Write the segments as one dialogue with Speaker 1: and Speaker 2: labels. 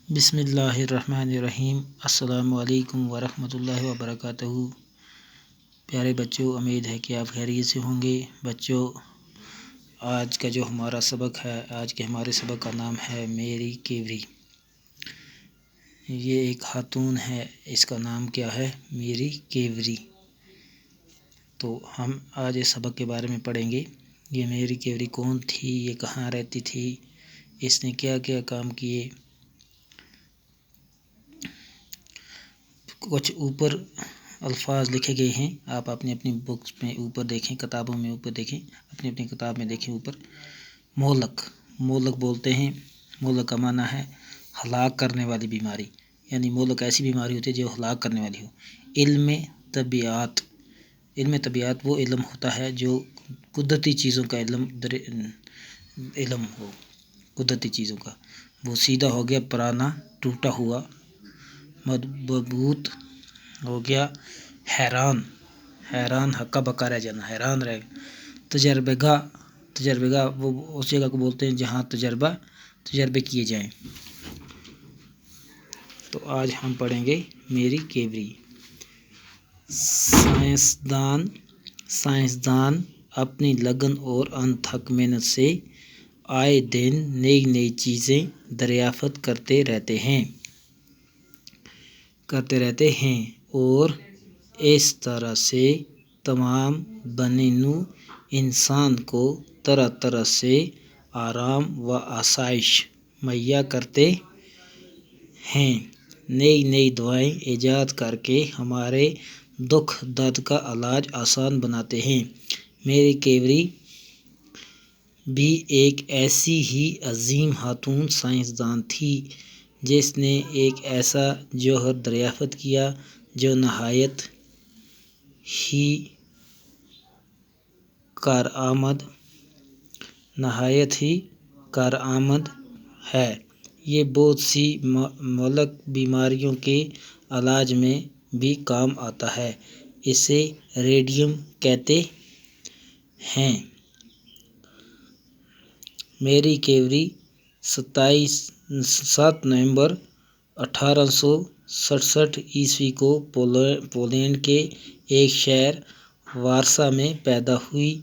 Speaker 1: بسم اللہ الرحمن الرحیم۔ السلام علیکم ورحمۃ اللہ وبرکاتہ۔ پیارے بچوں، امید ہے کہ آپ خیریت سے ہوں گے۔ بچوں، آج کا جو ہمارا سبق ہے، آج کے ہمارے سبق کا نام ہے میری کیوری۔ یہ ایک خاتون ہے، اس کا نام کیا ہے؟ Marie Curie. تو ہم آج اس سبق کے بارے میں پڑھیں گے۔ یہ میری کیوری کون تھی؟ یہ کہاں رہتی تھی؟ اس نے کیا کیا کام کیے؟ کچھ اوپر الفاظ لکھے گئے ہیں، آپ اپنی بکس میں اوپر دیکھیں، کتابوں میں اوپر دیکھیں، اپنی کتاب میں دیکھیں اوپر۔ مہلک، مہلک بولتے ہیں۔ مہلک کا معنی ہے ہلاک کرنے والی بیماری، یعنی مہلک ایسی بیماری ہوتی ہے جو ہلاک کرنے والی ہو۔ علم طبیعت، علم طبیعت وہ علم ہوتا ہے جو قدرتی چیزوں کا علم ہو، قدرتی چیزوں کا۔ وہ سیدھا ہو گیا پرانا، ٹوٹا ہوا، مضبوط ہو گیا حیران، حیران ہکا بکا رہ جانا، حیران رہ۔ تجربہ گاہ، تجربہ گاہ وہ اس جگہ کو بولتے ہیں جہاں تجربے کیے جائیں۔ تو آج ہم پڑھیں گے میری کیوری۔ سائنسدان اپنی لگن اور انتھک محنت سے آئے دن نئی چیزیں دریافت کرتے رہتے ہیں اور اس طرح سے تمام بنی نوع انسان کو طرح سے آرام و آسائش مہیا کرتے ہیں۔ نئی دوائیں ایجاد کر کے ہمارے دکھ درد کا علاج آسان بناتے ہیں۔ میری کیوری بھی ایک ایسی ہی عظیم خاتون سائنسدان تھی جس نے ایک ایسا جوہر دریافت کیا جو نہایت ہی کارآمد ہے۔ یہ بہت سی مہلک بیماریوں کے علاج میں بھی کام آتا ہے۔ اسے ریڈیم کہتے ہیں۔ میری کیوری 7 نومبر 1867 کو پولینڈ کے ایک شہر وارسا میں پیدا ہوئی۔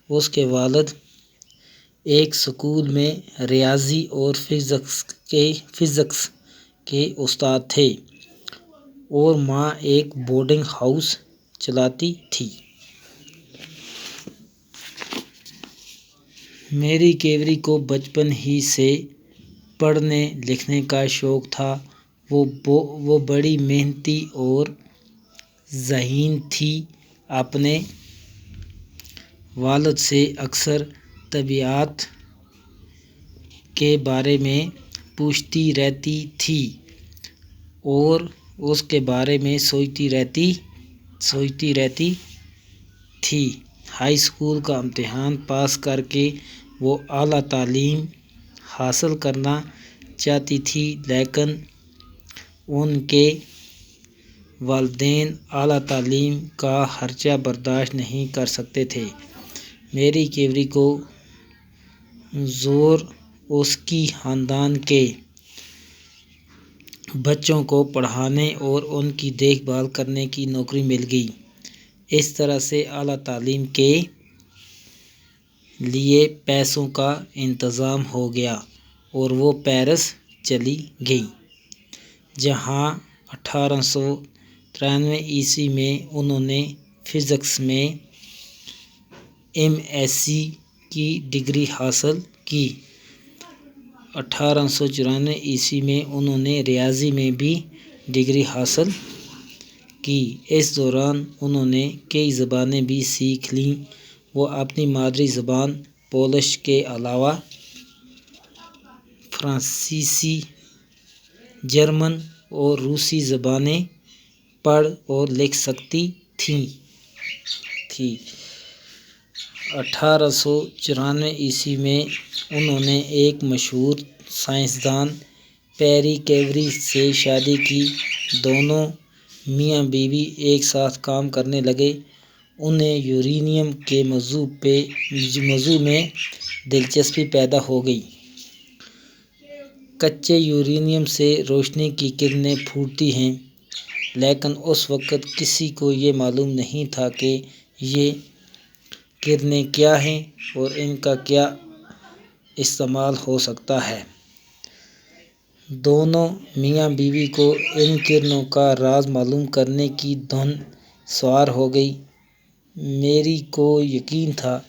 Speaker 1: اس کے والد ایک اسکول میں ریاضی اور فزکس کے استاد تھے اور ماں ایک بورڈنگ ہاؤس چلاتی تھی۔ میری کیوری کو بچپن ہی سے پڑھنے لکھنے کا شوق تھا۔ وہ بڑی محنتی اور ذہین تھی۔ اپنے والد سے اکثر طبیعت کے بارے میں پوچھتی رہتی تھی اور اس کے بارے میں سوچتی رہتی تھی۔ ہائی اسکول کا امتحان پاس کر کے وہ اعلیٰ تعلیم حاصل کرنا چاہتی تھی، لیکن ان کے والدین اعلیٰ تعلیم کا خرچہ برداشت نہیں کر سکتے تھے۔ میری کیوری کو زور اس کی خاندان کے بچوں کو پڑھانے اور ان کی دیکھ بھال کرنے کی نوکری مل گئی۔ اس طرح سے اعلیٰ تعلیم کے لیے پیسوں کا انتظام ہو گیا اور وہ پیرس چلی گئیں، جہاں 1893 میں انہوں نے فزکس میں M.Sc کی ڈگری حاصل کی۔ 1894 میں انہوں نے ریاضی میں بھی ڈگری حاصل کی۔ اس دوران انہوں نے کئی زبانیں بھی سیکھ لیں۔ وہ اپنی مادری زبان پولش کے علاوہ فرانسیسی، جرمن اور روسی زبانیں پڑھ اور لکھ سکتی تھیں۔ 1894 میں انہوں نے ایک مشہور سائنسدان پیری کیوری سے شادی کی۔ دونوں میاں بیوی ایک ساتھ کام کرنے لگے۔ انہیں یورینیم کے موضوع میں دلچسپی پیدا ہو گئی۔ کچے یورینیم سے روشنی کی کرنیں پھوٹتی ہیں، لیکن اس وقت کسی کو یہ معلوم نہیں تھا کہ یہ کرنیں کیا ہیں اور ان کا کیا استعمال ہو سکتا ہے۔ دونوں میاں بیوی کو ان کرنوں کا راز معلوم کرنے کی دھن سوار ہو گئی۔ میری کو یقین تھا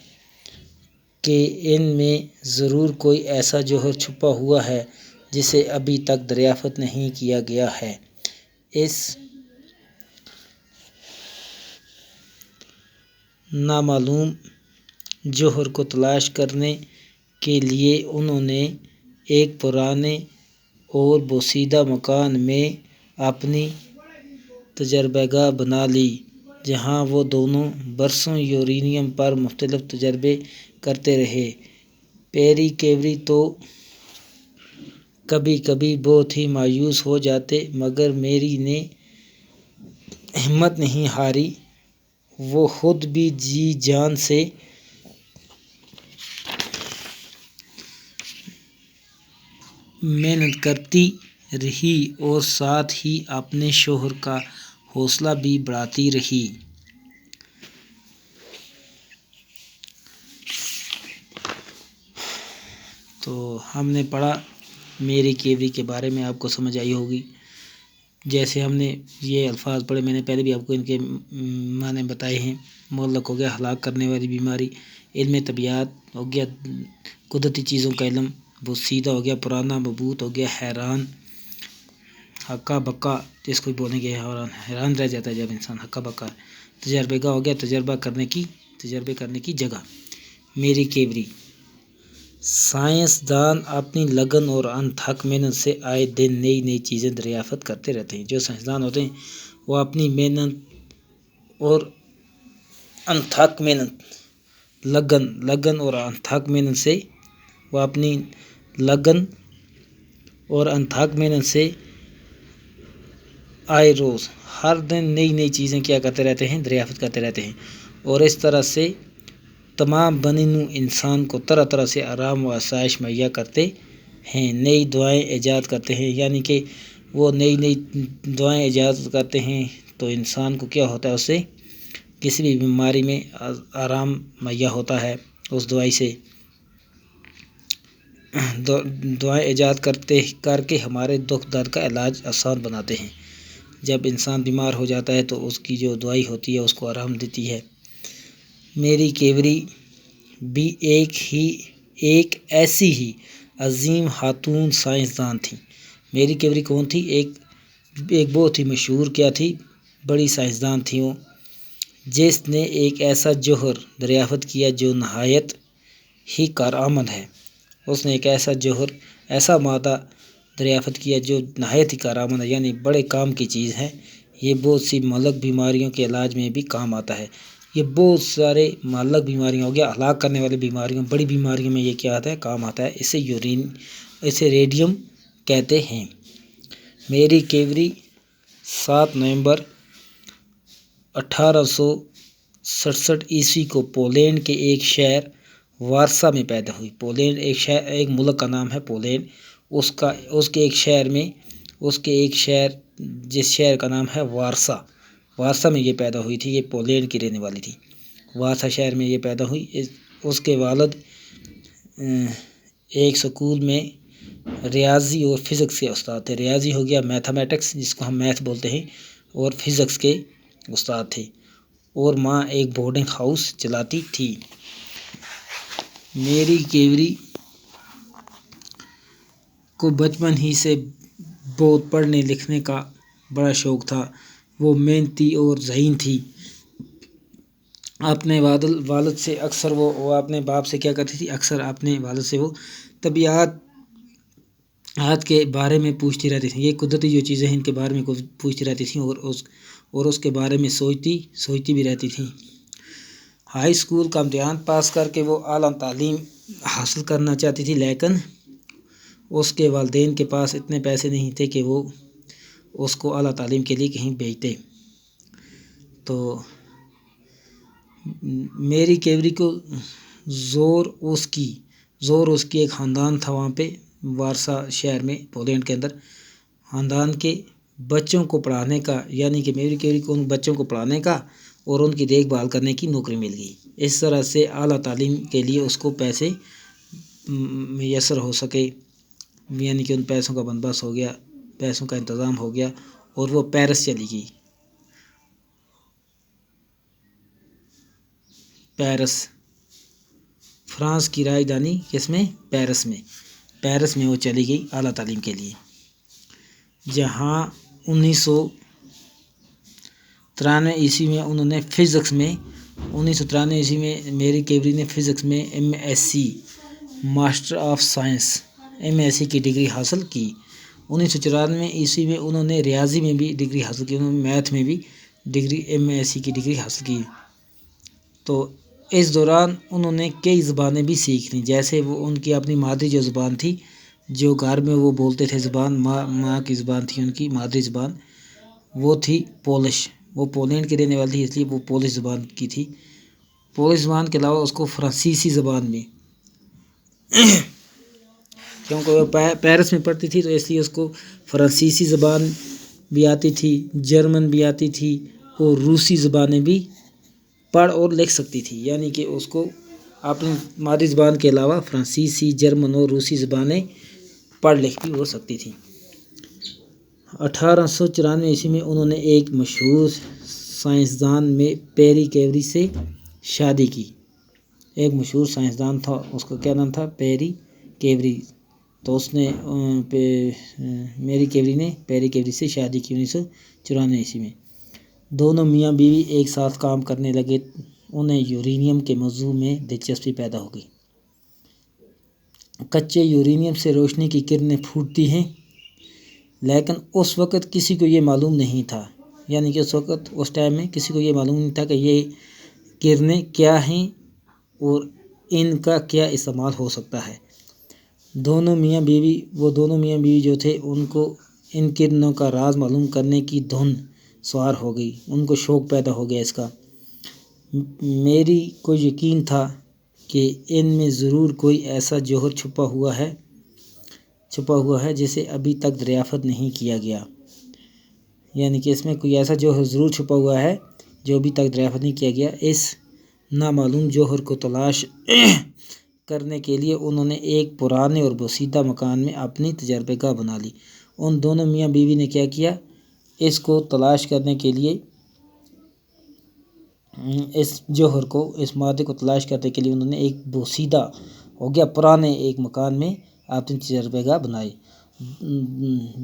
Speaker 1: کہ ان میں ضرور کوئی ایسا جوہر چھپا ہوا ہے جسے ابھی تک دریافت نہیں کیا گیا ہے۔ اس نامعلوم جوہر کو تلاش کرنے کے لیے انہوں نے ایک پرانے اور بوسیدہ مکان میں اپنی تجربہ گاہ بنا لی، جہاں وہ دونوں برسوں یورینیم پر مختلف تجربے کرتے رہے۔ پیری کیوری تو کبھی کبھی بہت ہی مایوس ہو جاتے، مگر میری نے ہمت نہیں ہاری۔ وہ خود بھی جی جان سے محنت کرتی رہی اور ساتھ ہی اپنے شوہر کا حوصلہ بھی بڑھاتی رہی۔ تو ہم نے پڑھا میری کیوری کے بارے میں، آپ کو سمجھ آئی ہوگی۔ جیسے ہم نے یہ الفاظ پڑھے، میں نے پہلے بھی آپ کو ان کے معنی بتائے ہیں۔ معلق ہو گیا ہلاک کرنے والی بیماری، علم طبیعت ہو گیا قدرتی چیزوں کا علم، بوسیدہ ہو گیا پرانا، مبہوت ہو گیا حیران، ہکا بکا جس کو بولیں گے حیران رہ جاتا ہے جب انسان، ہکا بکا۔ تجربہ گاہ ہو گیا تجربے کرنے کی جگہ۔ میری کیوری سائنسدان اپنی لگن اور انتھک محنت سے آئے دن نئی نئی چیزیں دریافت کرتے رہتے ہیں۔ جو سائنسدان ہوتے ہیں وہ اپنی محنت اور انتھک محنت لگن اور انتھک محنت سے وہ اپنی لگن اور انتھک محنت سے آئے روز ہر دن نئی نئی چیزیں کیا کرتے رہتے ہیں، دریافت کرتے رہتے ہیں، اور اس طرح سے تمام بنی نوع انسان کو طرح طرح سے آرام و آسائش مہیا کرتے ہیں، نئی دعائیں ایجاد کرتے ہیں۔ یعنی کہ وہ نئی نئی دعائیں ایجاد کرتے ہیں تو انسان کو کیا ہوتا ہے، اس سے کسی بھی بیماری میں آرام مہیا ہوتا ہے اس دوائی سے۔ دعائیں ایجاد کر کے ہمارے دکھ درد کا علاج آسان بناتے ہیں۔ جب انسان بیمار ہو جاتا ہے تو اس کی جو دوائی ہوتی ہے اس کو آرام دیتی ہے۔ میری کیوری بھی ایک ایسی ہی عظیم خاتون سائنسدان تھی۔ میری کیوری کون تھی؟ ایک بہت ہی مشہور کیا تھی، بڑی سائنسدان تھی وہ، جس نے ایک ایسا جوہر دریافت کیا جو نہایت ہی کارآمد ہے۔ اس نے ایک ایسا جوہر، ایسا مادہ دریافت کیا جو نہایت ہی کارآمد ہے، یعنی بڑے کام کی چیز ہے۔ یہ بہت سی معلق بیماریوں کے علاج میں بھی کام آتا ہے۔ یہ بہت سارے معلق بیماریاں ہو گیا، ہلاک کرنے والی بیماریوں، بڑی بیماریوں میں یہ کیا آتا ہے، کام آتا ہے۔ اسے ریڈیم کہتے ہیں۔ میری کیوری 7 نومبر 1867 کو پولینڈ کے ایک شہر وارسا میں پیدا ہوئی۔ پولینڈ ایک ملک کا نام ہے پولینڈ، اس کے ایک شہر جس شہر کا نام ہے وارسا میں یہ پیدا ہوئی تھی۔ یہ پولینڈ کی رہنے والی تھی، وارسا شہر میں یہ پیدا ہوئی۔ اس کے والد ایک سکول میں ریاضی اور فزکس کے استاد تھے۔ ریاضی ہو گیا میتھمیٹکس جس کو ہم میتھ بولتے ہیں، اور فزکس کے استاد تھے، اور ماں ایک بورڈنگ ہاؤس چلاتی تھی۔ میری کیوری کو بچپن ہی سے بہت پڑھنے لکھنے کا بڑا شوق تھا۔ وہ محنتی اور ذہین تھی۔ اپنے والد سے اکثر وہ اپنے باپ سے کیا کرتی تھی، اکثر اپنے والد سے وہ طبیعت کے بارے میں پوچھتی رہتی تھی۔ یہ قدرتی جو چیزیں ہیں ان کے بارے میں پوچھتی رہتی تھیں، اور اس کے بارے میں سوچتی بھی رہتی تھیں۔ ہائی اسکول کا امتحان پاس کر کے وہ اعلیٰ تعلیم حاصل کرنا چاہتی تھی، لیکن اس کے والدین کے پاس اتنے پیسے نہیں تھے کہ وہ اس کو اعلیٰ تعلیم کے لیے کہیں بھیجتے۔ تو میری کیوری کو زور اس کی ایک خاندان تھا وہاں پہ وارسا شہر میں پولینڈ کے اندر خاندان کے بچوں کو پڑھانے کا، یعنی کہ میری کیوری کو ان بچوں کو پڑھانے کا اور ان کی دیکھ بھال کرنے کی نوکری مل گئی۔ اس طرح سے اعلیٰ تعلیم کے لیے اس کو پیسے میسر ہو سکے، یعنی کہ ان پیسوں کا بندوبست ہو گیا، پیسوں کا انتظام ہو گیا اور وہ پیرس چلی گئی۔ پیرس فرانس کی راجدھانی کس میں؟ پیرس میں۔ پیرس میں وہ چلی گئی اعلیٰ تعلیم کے لیے، جہاں 1993 عیسوی میں انہوں نے فزکس میں 1993 عیسوی میں میری کیوری نے فزکس میں MSc master of science MSc کی ڈگری حاصل کی۔ 1994 عیسوی میں انہوں نے ریاضی میں بھی ڈگری حاصل کی، انہوں نے میتھ میں بھی MSc کی ڈگری حاصل کی۔ تو اس دوران انہوں نے کئی زبانیں بھی سیکھ لیں، جیسے وہ ان کی اپنی مادری جو زبان تھی، جو گھر میں وہ بولتے تھے زبان، ماں کی زبان تھی ان کی مادری زبان، وہ تھی پولش۔ وہ پولینڈ کی رہنے والی تھی، اس لیے وہ پولش زبان کی تھی۔ پولش زبان کے علاوہ اس کو فرانسیسی زبان میں کیونکہ وہ پیرس میں پڑھتی تھی تو اس لیے اس کو فرانسیسی زبان بھی آتی تھی، جرمن بھی آتی تھی اور روسی زبانیں بھی پڑھ اور لکھ سکتی تھی، یعنی کہ اس کو اپنی مادری زبان کے علاوہ فرانسیسی، جرمن اور روسی زبانیں پڑھ لکھ بھی ہو سکتی تھیں۔ 1894 عیسوی میں انہوں نے ایک مشہور سائنسدان میں پیری کیوری سے شادی کی۔ ایک مشہور سائنسدان تھا، اس کا کیا نام تھا؟ Pierre Curie. تو اس نے میری کیوری نے پیری کیوری سے شادی کی 1994 عیسوی میں۔ دونوں میاں بیوی ایک ساتھ کام کرنے لگے، انہیں یورینیم کے موضوع میں دلچسپی پیدا ہو گئی۔ کچے یورینیم سے روشنی کی کرنیں پھوٹتی ہیں، لیکن اس وقت کسی کو یہ معلوم نہیں تھا، یعنی کہ اس ٹائم میں کسی کو یہ معلوم نہیں تھا کہ یہ کرنیں کیا ہیں اور ان کا کیا استعمال ہو سکتا ہے۔ دونوں میاں بیوی جو تھے ان کو ان کرنوں کا راز معلوم کرنے کی دھن سوار ہو گئی، ان کو شوق پیدا ہو گیا اس کا۔ میری کو یقین تھا کہ ان میں ضرور کوئی ایسا جوہر چھپا ہوا ہے جسے ابھی تک دریافت نہیں کیا گیا، یعنی کہ اس میں کوئی ایسا جوہر ضرور چھپا ہوا ہے جو ابھی تک دریافت نہیں کیا گیا۔ اس نامعلوم جوہر کو تلاش کرنے کے لیے انہوں نے ایک پرانے اور بوسیدہ مکان میں اپنی تجربہ گاہ بنا لی۔ ان دونوں میاں بیوی نے کیا کیا؟ اس کو تلاش کرنے کے لیے، اس جوہر کو، اس مادے کو تلاش کرنے کے لیے انہوں نے ایک بوسیدہ ہو گیا پرانے ایک مکان میں اپنی تجربہ گاہ بنائی،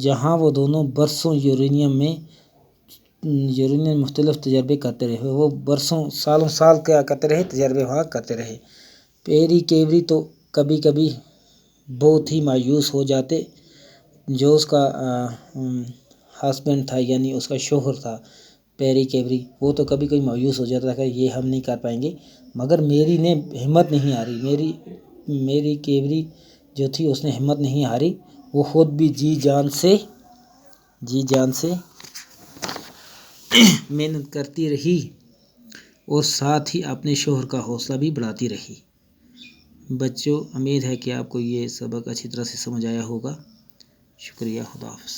Speaker 1: جہاں وہ دونوں برسوں یورینیم مختلف تجربے کرتے رہے۔ وہ برسوں سال کیا کرتے رہے؟ تجربے وہاں کرتے رہے۔ پیری کیوری تو کبھی کبھی بہت ہی مایوس ہو جاتے، جو اس کا ہسبینڈ تھا، یعنی اس کا شوہر تھا پیری کیوری، وہ تو کبھی کبھی مایوس ہو جاتا تھا کہ یہ ہم نہیں کر پائیں گے، مگر میری نے ہمت نہیں ہاری۔ میری کیوری جو تھی اس نے ہمت نہیں ہاری، وہ خود بھی جی جان سے محنت کرتی رہی اور ساتھ ہی اپنے شوہر کا حوصلہ بھی بڑھاتی رہی۔ بچوں، امید ہے کہ آپ کو یہ سبق اچھی طرح سے سمجھ آیا ہوگا۔ شکریہ، خدا حافظ۔